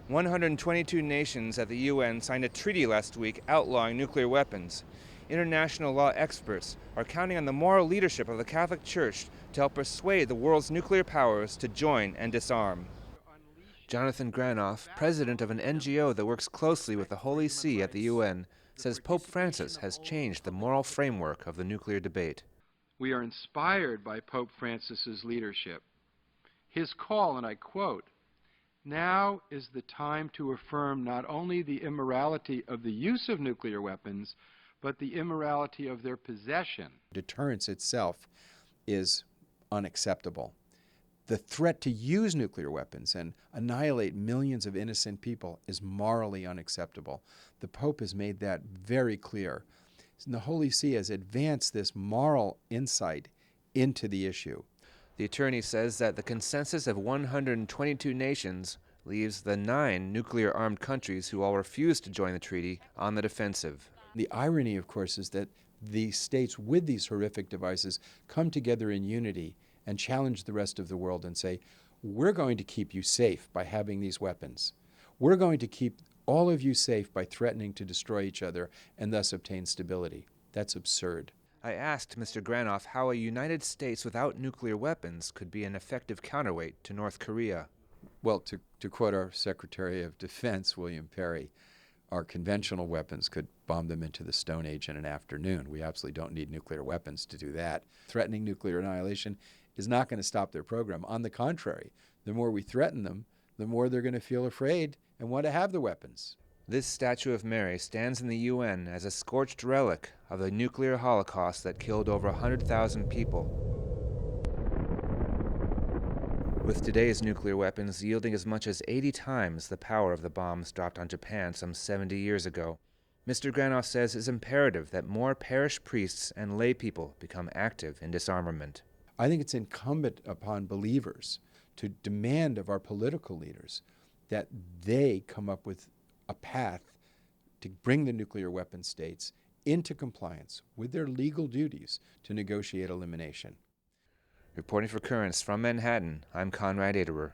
122 nations at the UN signed a treaty last week outlawing nuclear weapons. International law experts are counting on the moral leadership of the Catholic Church to help persuade the world's nuclear powers to join and disarm. Jonathan Granoff, president of an NGO that works closely with the Holy See at the UN, says Pope Francis has changed the moral framework of the nuclear debate. We are inspired by Pope Francis's leadership. His call, and I quote, "Now is the time to affirm not only the immorality of the use of nuclear weapons, but the immorality of their possession." Deterrence itself is unacceptable. The threat to use nuclear weapons and annihilate millions of innocent people is morally unacceptable. The Pope has made that very clear. And the Holy See has advanced this moral insight into the issue. The attorney says that the consensus of 122 nations leaves the 9 nuclear-armed countries who all refused to join the treaty on the defensive. The irony, of course, is that the states with these horrific devices come together in unity and challenge the rest of the world and say, we're going to keep you safe by having these weapons. We're going to keep all of you safe by threatening to destroy each other and thus obtain stability. That's absurd. I asked Mr. Granoff how a United States without nuclear weapons could be an effective counterweight to North Korea. Well, to quote our Secretary of Defense, William Perry, our conventional weapons could bomb them into the Stone Age in an afternoon. We absolutely don't need nuclear weapons to do that. Threatening nuclear annihilation is not going to stop their program. On the contrary, the more we threaten them, the more they're going to feel afraid and want to have the weapons. This statue of Mary stands in the UN as a scorched relic of the nuclear holocaust that killed over 100,000 people. With today's nuclear weapons yielding as much as 80 times the power of the bombs dropped on Japan some 70 years ago, Mr. Granoff says it's imperative that more parish priests and lay people become active in disarmament. I think it's incumbent upon believers to demand of our political leaders that they come up with a path to bring the nuclear weapon states into compliance with their legal duties to negotiate elimination. Reporting for Currents from Manhattan, I'm Konrad Aderer.